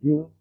You.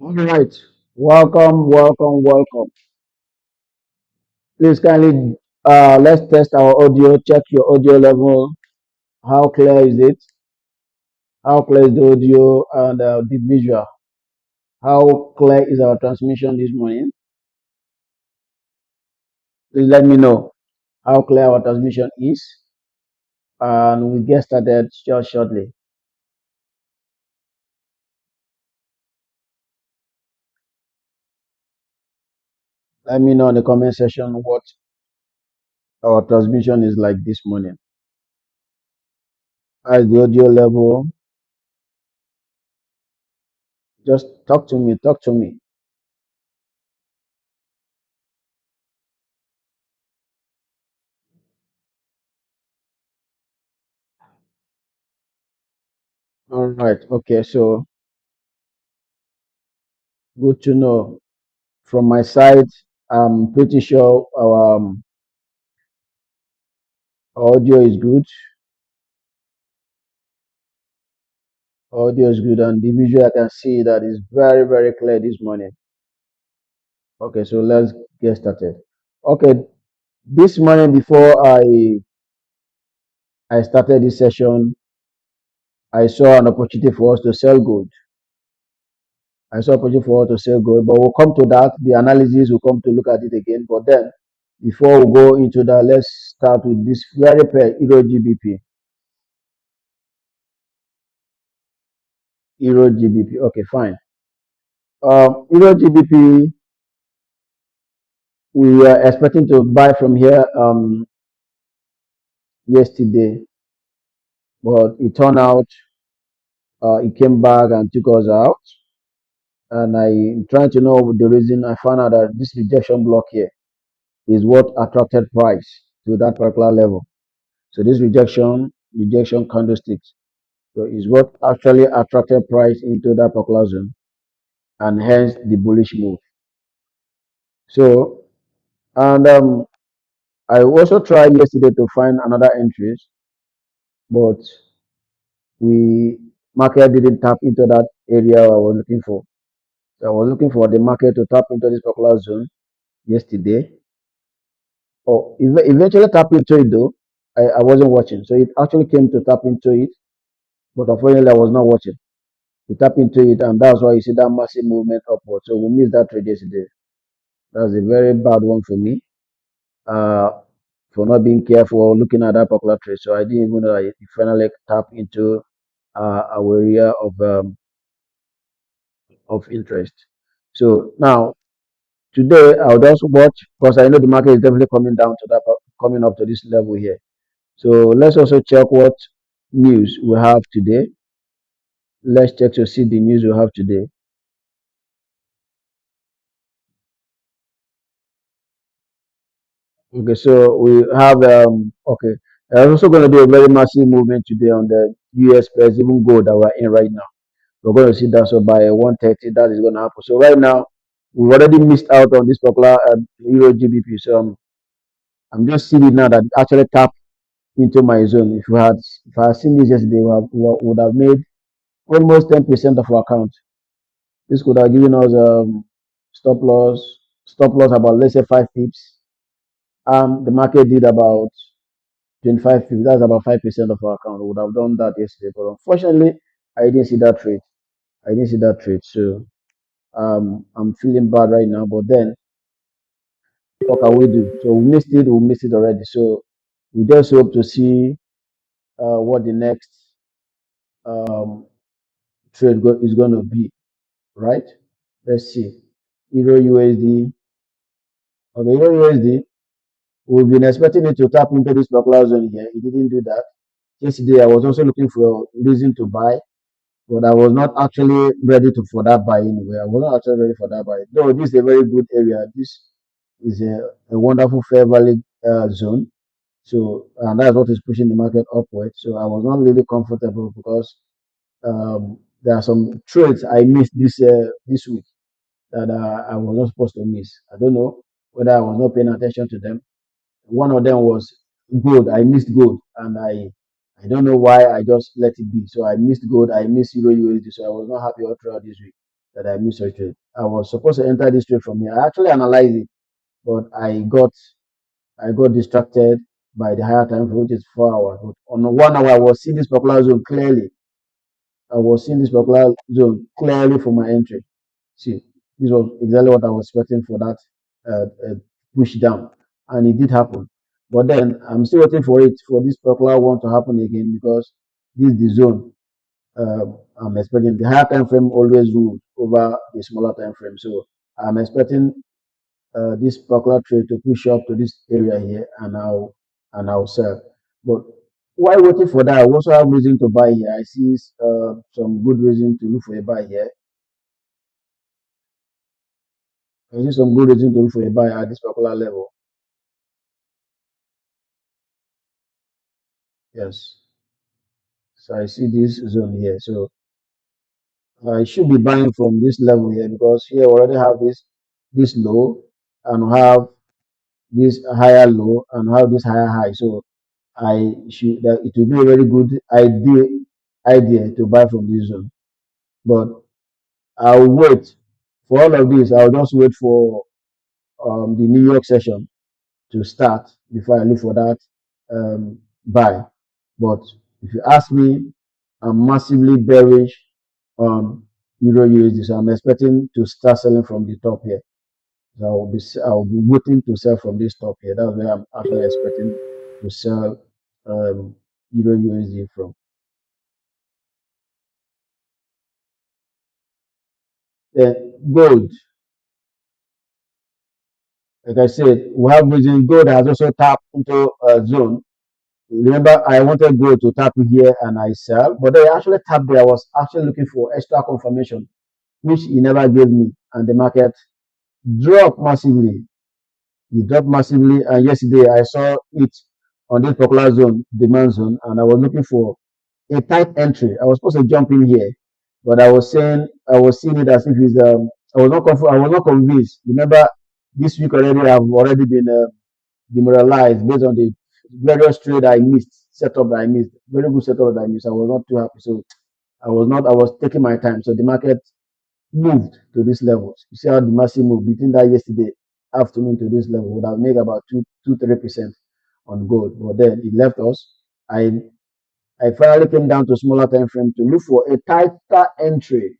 All right. Welcome, welcome, welcome. Please kindly let's test our audio. Check your audio level. How clear is it? How clear is the audio and the visual? How clear is our transmission this morning? Please let me know how clear our transmission is, and we get started just shortly. Let me know in the comment section what our transmission is like this morning. How is the audio level? Just talk to me. Talk to me. All right. Okay. So good to know. From my side, I'm pretty sure our audio is good. Audio is good, and the visual I can see that is very, very clear this morning. Okay, so let's get started. Okay, this morning before I started this session, I saw an opportunity for us to sell gold. I saw opportunity for us to sell gold, but we'll come to that. The analysis will come to look at it again. But then, before we go into that, let's start with this very pair, Euro GBP. Euro GBP. Okay, fine. Euro GBP, we were expecting to buy from here yesterday, but it turned out it came back and took us out. And I trying to know the reason. I found out that this rejection block here is what attracted price to that particular level. So this rejection candlesticks, so is what actually attracted price into that particular zone, and hence the bullish move. So, and I also tried yesterday to find another entries, but we market didn't tap into that area I was looking for. So I was looking for the market to tap into this particular zone yesterday, or eventually tap into it though. I wasn't watching, so it actually came to tap into it, but unfortunately I was not watching. It tapped into it, and that's why you see that massive movement upward. So we missed that trade yesterday. That's a very bad one for me. Uh, for not being careful or looking at that particular trade. So I didn't even know that it finally tapped into our area of interest. So now today I'll just watch because I know the market is definitely coming down to that, coming up to this level here. So let's also check what news we have today. Let's check to see the news we have today. Okay, so we have okay. There's also going to be a very massive movement today on the US price, even gold that we're in right now. We're going to see that, so by 1:30 that is going to happen. So right now we've already missed out on this particular Euro GBP. So I'm just seeing it now that it actually tapped into my zone. If I had seen this yesterday, would have made almost 10% of our account. This could have given us stop loss stop loss about, let's say, 5 pips. The market did about 25 pips. That's about 5% of our account. We would have done that yesterday, but unfortunately, I didn't see that trade. I didn't see that trade. So I'm feeling bad right now. But then, what can we do? So we missed it. We missed it already. So we just hope to see what the next um, is going to be. Right? Let's see. Euro USD. Okay, Euro USD. We've been expecting it to tap into this particular zone here. It didn't do that. Yesterday, I was also looking for a reason to buy, but I was not actually ready for that buy anyway. I was not actually ready for that buy. Though this is a very good area. This is a wonderful fair value zone. So, and that's what is pushing the market upward. So I was not really comfortable because there are some trades I missed this week that I was not supposed to miss. I don't know whether I was not paying attention to them. One of them was gold. I missed gold, and I don't know why I just let it be. So I missed gold. I missed Euro USD. So I was not happy all throughout this week that I missed a trade. I was supposed to enter this trade from here. I actually analyzed it, but I got distracted by the higher time frame, which is 4 hours. But on 1 hour, I was seeing this particular zone clearly. I was seeing this particular zone clearly for my entry. See, this was exactly what I was expecting for that push down, and it did happen. But then I'm still waiting for this particular one to happen again because this is the zone. I'm expecting the higher time frame always rules over the smaller time frame, so I'm expecting this particular trade to push up to this area here, and I'll sell. But while waiting for that, I also have reason to buy here. I see some good reason to look for a buy here. I see some good reason to look for a buy at this particular level. Yes. So I see this zone here. So I should be buying from this level here because here we already have this low, and we have this higher low, and we have this higher high. So I should that it will be a very good idea to buy from this zone. But I'll wait for all of this. I'll just wait for the New York session to start before I look for that buy. But if you ask me, I'm massively bearish on Euro USD, so I'm expecting to start selling from the top here. So I'll be waiting to sell from this top here. That's where I'm actually expecting to sell Euro USD from. Then gold, like I said, we have reason gold has also tapped into a zone Remember, I wanted gold to tap here and I sell, but they actually tapped there. I was actually looking for extra confirmation, which he never gave me, and the market dropped massively. It dropped massively, and yesterday I saw it on this particular zone, demand zone, and I was looking for a tight entry. I was supposed to jump in here, but I was seeing it as if it's I was not convinced. Remember, this week already I've already been demoralized based on the various trade I missed, setup that I missed, very good setup that I missed. I was not too happy, so I was taking my time. So the market moved to these levels. You see how the massive move between that yesterday afternoon to this level would have made about 3% on gold, but then it left us. I I finally came down to smaller time frame to look for a tighter entry.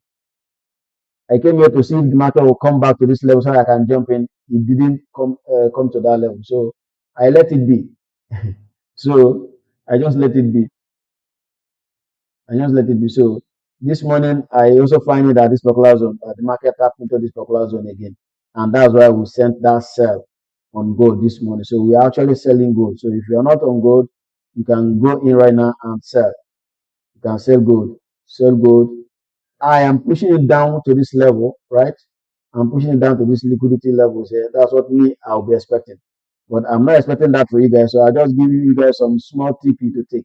I came here to see if the market will come back to this level so I can jump in. It didn't come to that level, so I let it be. So I just let it be. I just let it be. So this morning I also find it at this particular zone. The market tapped into this particular zone again, and that's why we sent that sell on gold this morning. So we are actually selling gold. So if you are not on gold, you can go in right now and sell. You can sell gold. Sell gold. I am pushing it down to this level, right? I'm pushing it down to this liquidity levels here. That's what me I'll be expecting. But I'm not expecting that for you guys. So I just give you guys some small TP to take.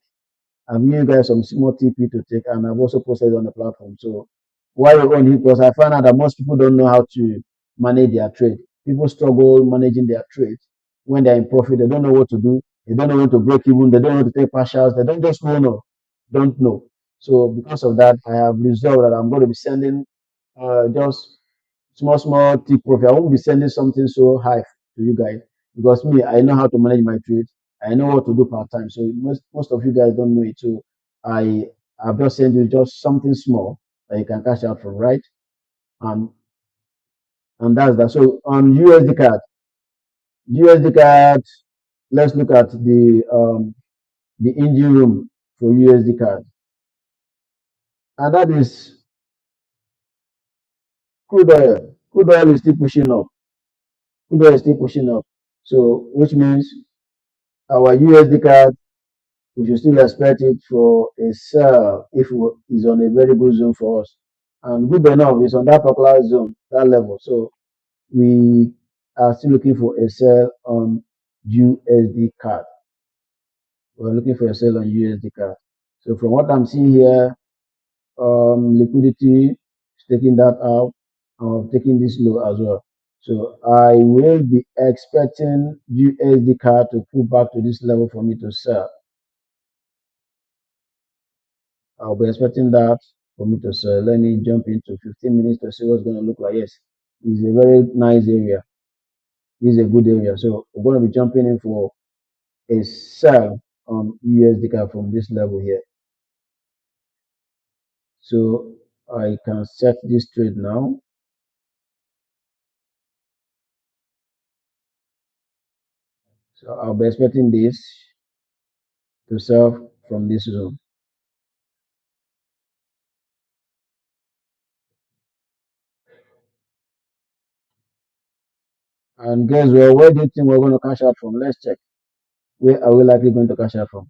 I've given you guys some small TP to take, and I've also posted it on the platform. So while you're on it, because I find out that most people don't know how to manage their trade. People struggle managing their trade when they're in profit. They don't know what to do. They don't know when to break even. They don't know to take partials. They don't just know. Don't know. So because of that, I have resolved that I'm going to be sending just small tip profit. I won't be sending something so high to you guys because me, I know how to manage my trade. I know what to do part time. So most of you guys don't know it. So I I've just sent you just something small that you can cash out from, right? And and that's that. So on USD card, let's look at the engine room for USD card, and that is crude oil. Crude oil is still pushing up. Crude oil is still pushing up. So which means our USD card, we should still expect it for a sell if it's on a very good zone for us. And good enough, it's on that particular zone, that level. So we are still looking for a sell on USD card. We're looking for a sell on USD card. So from what I'm seeing here, liquidity is taking that out. I'm taking this low as well. So I will be expecting USD card to pull back to this level for me to sell. I'll be expecting that for me to sell. Let me jump into 15 minutes to see what's going to look like. Yes, it's a very nice area. This is a good area. So we're going to be jumping in for a sell on USD card from this level here. So I can set this trade now. So I'll be expecting this to sell from this zone. And guess what? Where do you think we're going to cash out from? Let's check. Where are we likely going to cash out from?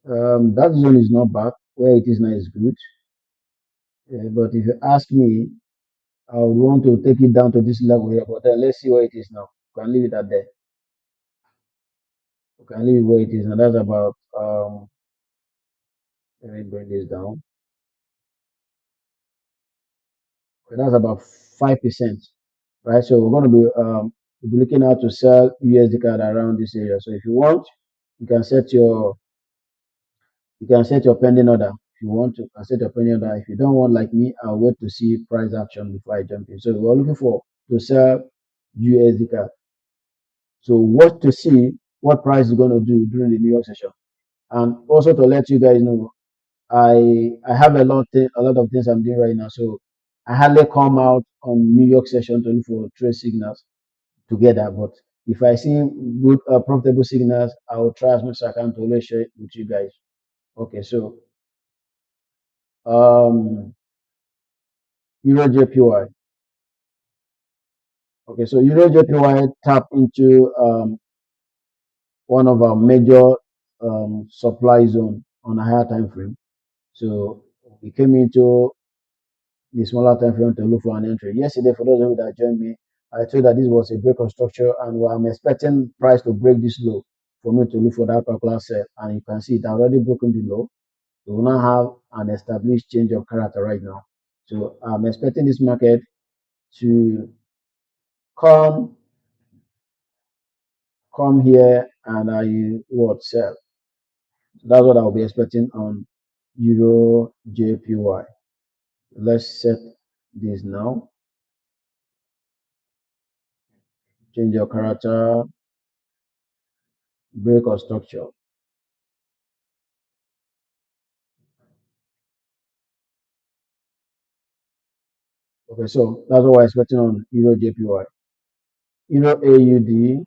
That zone is not bad. Where it is now is good. But if you ask me, I would want to take it down to this level here, but then let's see where it is now. We can leave it at there. We can leave it where it is, and that's about let me bring this down. That's about 5%, right? So we're going to be we'll be looking out to sell USD card around this area. So if you want, you can set your pending order. If you want to, you can set your pending order. If you don't want, like me, I'll wait to see price action before I jump in. So we're looking for to sell USD card. So watch to see what price is going to do during the New York session. And also to let you guys know, I have a lot of things I'm doing right now. So I hardly come out on New York session to look for trade signals together. But if I see good profitable signals, I will try as much as I can to always share it with you guys. Okay, so Euro JPY. Okay, so Euro JPY tap into one of our major supply zone on a higher time frame. So we came into the smaller time frame to look for an entry. Yesterday, for those of you that joined me, I told that this was a break of structure, and I'm expecting price to break this low for me to look for that particular sell. And you can see it already broken the low. We will now have an established change of character right now. So I'm expecting this market to come here and I what sell. So that's what I'll be expecting on Euro JPY. Let's set this now. Change your character, break or structure. Okay, so that's what we're expecting on Euro JPY. Euro AUD.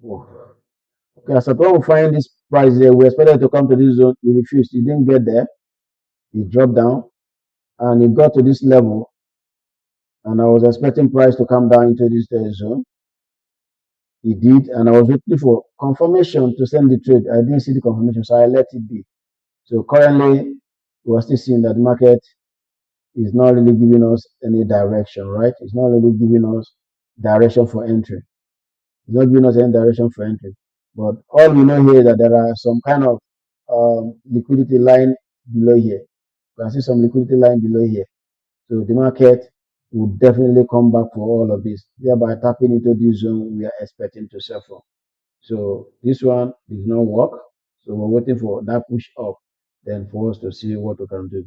Oh. Okay, so when we find this price there, we expected to come to this zone. He refused. He didn't get there. He dropped down and it got to this level. And I was expecting price to come down into this zone. He did, and I was waiting for confirmation to send the trade. I didn't see the confirmation, so I let it be. So currently, we're still seeing that the market is not really giving us any direction, right? It's not really giving us direction for entry. It's not giving us any direction for entry. But all we know here is that there are some kind of liquidity line below here. You can see some liquidity line below here. So the market will definitely come back for all of this, thereby tapping into this zone we are expecting to sell from. So this one did not work. So we're waiting for that push up, then for us to see what we can do.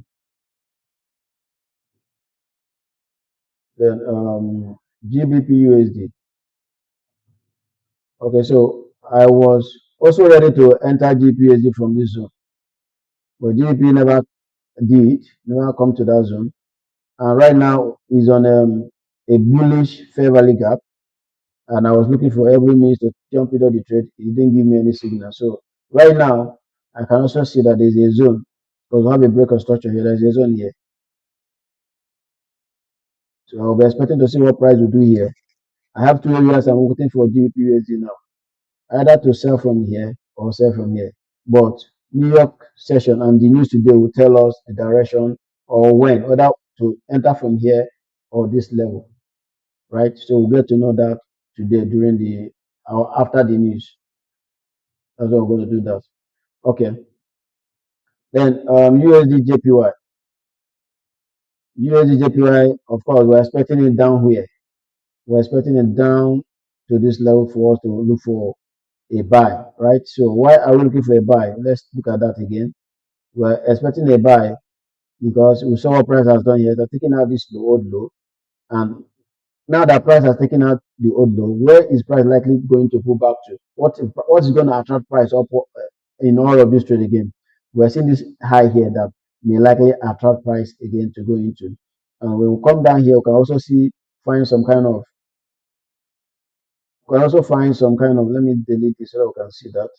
Then GBPUSD. Okay, so I was also ready to enter GPSD from this zone, but GBP never did, never come to that zone. And right now is on a bullish fair value gap, and I was looking for every means to jump into the trade. It didn't give me any signal. So right now I can also see that there's a zone because we have a break of structure here. There's a zone here. So I'll be expecting to see what price will do here. I have two areas I'm waiting for GBPUSD now, either to sell from here or sell from here. But New York session and the news today will tell us the direction or when, whether to enter from here or this level, right? So we'll get to know that today during the or after the news. That's what we're going to do that. Okay. Then USD JPY. USD JPY, of course, we're expecting it down here. We're expecting it down to this level for us to look for a buy, right? So why are we looking for a buy? Let's look at that again. We're expecting a buy because we saw what price has done here. They're taking out this old low, and now that price has taken out the old low, where is price likely going to pull back to? What is going to attract price up in all of this trade again? We're seeing this high here that may likely attract price again to go into. And when we come down here, we can also find some kind of let me delete this so we can see that.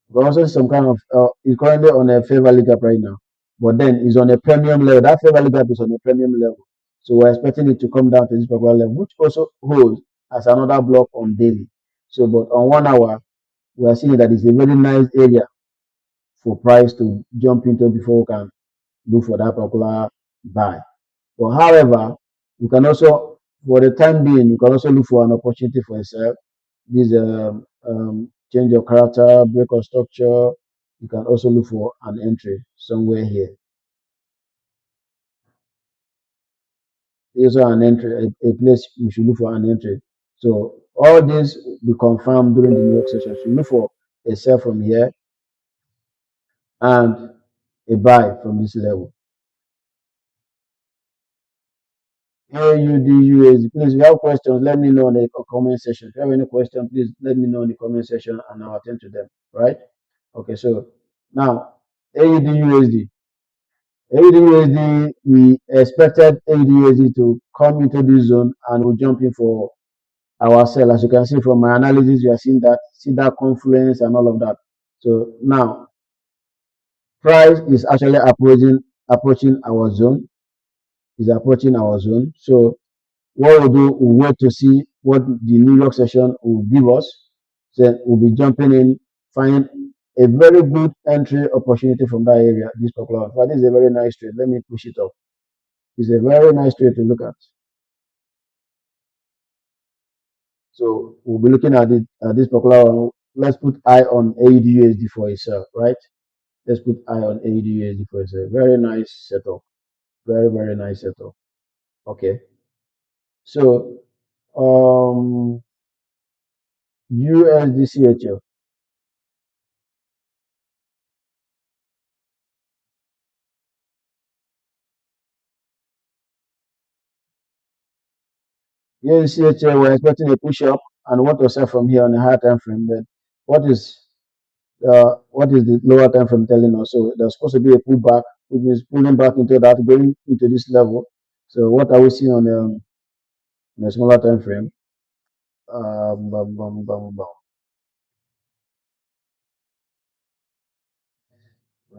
We can also see some kind of it's currently on a fair value gap right now, but then it's on a premium level. That fair value gap is on a premium level. So we're expecting it to come down to this particular level, which also holds as another block on daily. So but on 1 hour, we are seeing that it's a very nice area for price to jump into before we can look for that particular buy. But however, you can also, for the time being, you can also look for an opportunity for yourself. This change of character, break of structure. You can also look for an entry somewhere here. Here's an entry, a place we should look for an entry. So all this will be confirmed during the New York session. So look for a sell from here and a buy from this level. AUD, please, if you have questions, let me know in the comment section. If you have any question, please let me know in the comment section and I'll attend to them. Right? Okay, so now AUD, we expected AUD to come into this zone and we jump in for our sell. As you can see from my analysis, you are seeing that confluence and all of that. So now price is actually approaching our zone. Is approaching our zone. So what we'll do, we'll wait to see what the New York session will give us. Then we'll be jumping in, find a very good entry opportunity from that area. This particular one. But this is a very nice trade. Let me push it up. It's a very nice trade to look at. So we'll be looking at it at this particular one. Let's put eye on AUD for itself, right? Let's put eye on AUD for itself. Very nice setup. Very, very nice setup. Okay. So USDCHF. USDCHF, we're expecting a push up and want to sell from here on a higher time frame. Then what is the lower time frame telling us? So there's supposed to be a pullback, which means pulling back into that, going into this level. So what are we seeing on a smaller time frame? Bum, bum, bum, bum.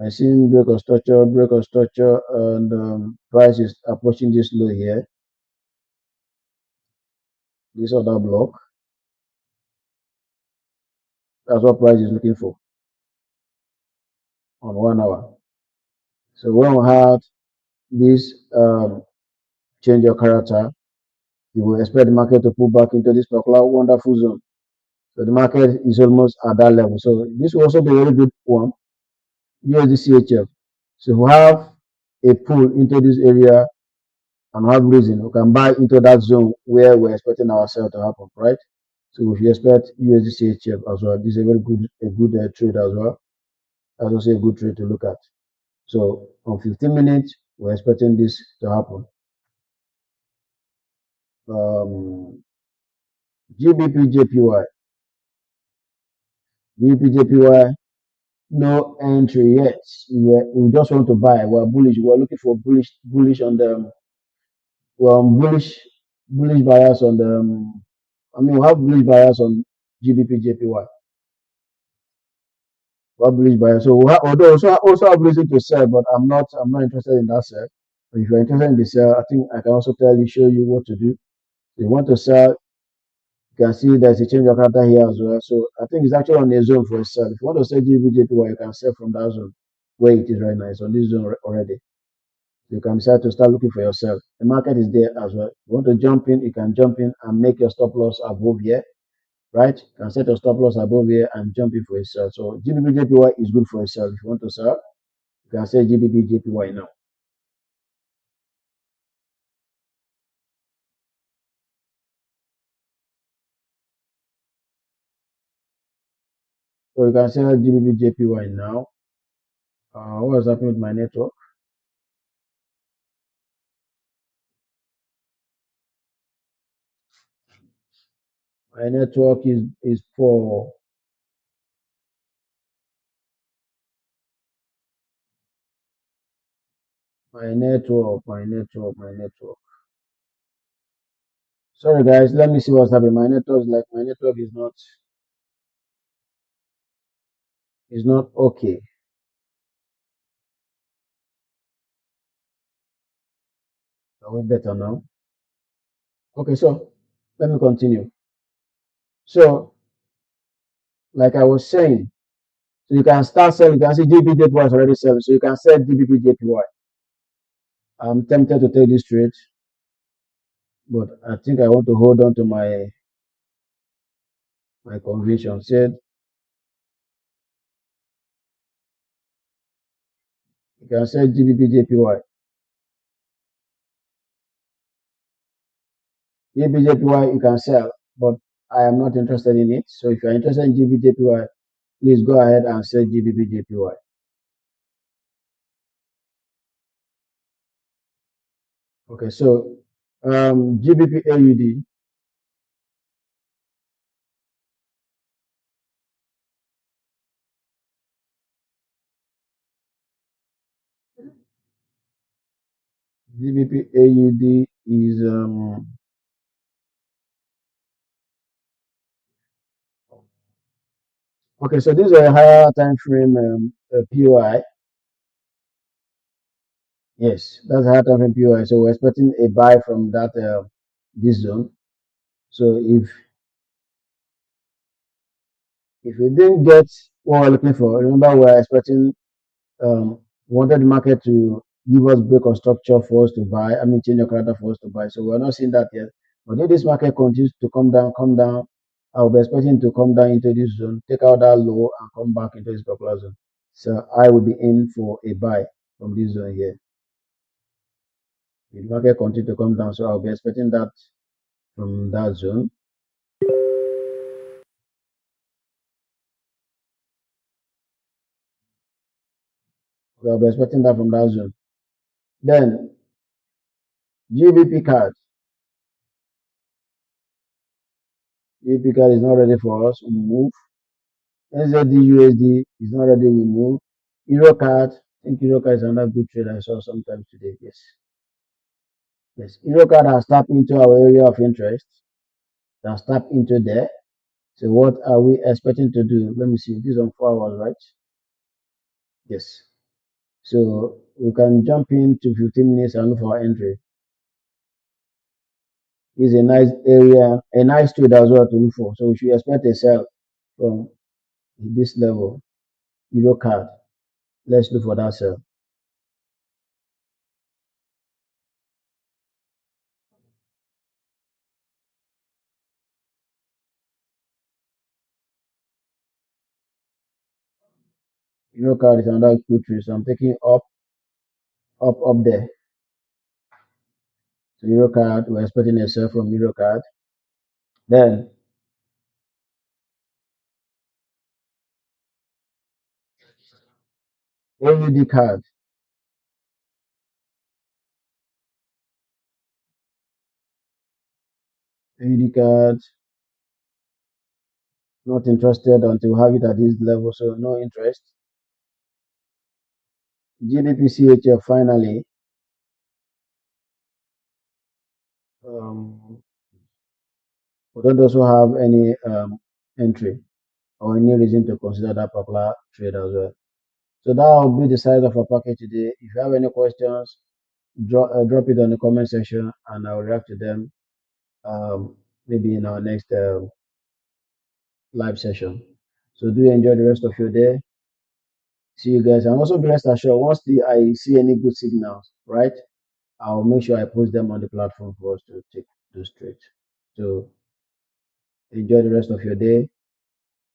I see break of structure, and price is approaching this low here. This other block. That's what price is looking for on 1 hour. So when we had this change of character, you will expect the market to pull back into this particular wonderful zone. So the market is almost at that level. So this will also be a very good one. USDCHF. So we have a pull into this area and have reason. We can buy into that zone where we're expecting our sell to happen, right? So if you expect USDCHF as well, this is a very good trade as well. That's also a good trade to look at. So on 15 minutes, we're expecting this to happen. GBPJPY. GBPJPY, no entry yet. We just want to buy. We're bullish. We're looking for bullish on the bullish buyers on the. I mean, we have bullish buyers on GBPJPY. We have bullish buyers. So we have, although also have reason to sell, but I'm not interested in that sell. But if you're interested in the sell, I think I can also show you what to do. If you want to sell, you can see there's a change of character here as well. So I think it's actually on a zone for a sell. If you want to sell GBPJPY, you can sell from that zone where it is right now. It's on this zone already. You can decide to start looking for yourself. The market is there as well. You want to jump in, you can jump in and make your stop loss above here, right? You can set your stop loss above here and jump in for yourself. So GBPJPY is good for yourself. If you want to sell, you can say GBPJPY now. So you can sell GBPJPY now. What is happening with my network? My network is poor. My network. Sorry guys, let me see what's happening. My network is not okay. Are we better now? Okay, so let me continue. So, like I was saying, so you can start selling. You can see GBPJPY is already selling, so you can sell GBPJPY. I'm tempted to take this trade, but I think I want to hold on to my conviction. Said you can sell GBPJPY. GBPJPY you can sell, but I am not interested in it. So if you're interested in GBPJPY, please go ahead and sell GBPJPY. Okay, so GBPAUD. GBPAUD is okay. So this is a higher time frame POI. Yes, that's a higher time frame POI. So we're expecting a buy from that. this zone. So if we didn't get what we're looking for, remember we're expecting wanted the market to give us break of structure for us to buy. I mean, change your character for us to buy. So we're not seeing that yet. But if this market continues to come down, I'll be expecting to come down into this zone, take out that low, and come back into this particular zone. So I will be in for a buy from this zone here. If the market continues to come down, so I'll be expecting that from that zone. I'll be expecting that from that zone. Then GBP card. GBP card is not ready for us. We move. NZD USD is not ready. We move. Euro card. I think Euro card is another good trade I saw sometime today. Yes. Yes. Euro card has tapped into our area of interest. It has tapped into there. So what are we expecting to do? Let me see. This is on 4 hours, right? Yes. So we can jump into 15 minutes and look for our entry. It's a nice area, a nice trade as well to look for. So we should expect a sell from this level. Euro card. Let's look for that sell. Euro card is another good trade. So I'm taking up there. So Euro card, we're expecting a sell from Euro card. Then AUD card. AUD card, not interested until we have it at this level, so no interest. GBP finally. We don't also have any entry or any reason to consider that particular trade as well. So that will be the size of our package today. If you have any questions, drop it on the comment section and I'll react to them maybe in our next live session. So do enjoy the rest of your day. See you guys. And also be rest assured, once I see any good signals, right, I'll make sure I post them on the platform for us to take those trades. So enjoy the rest of your day.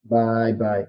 Bye bye.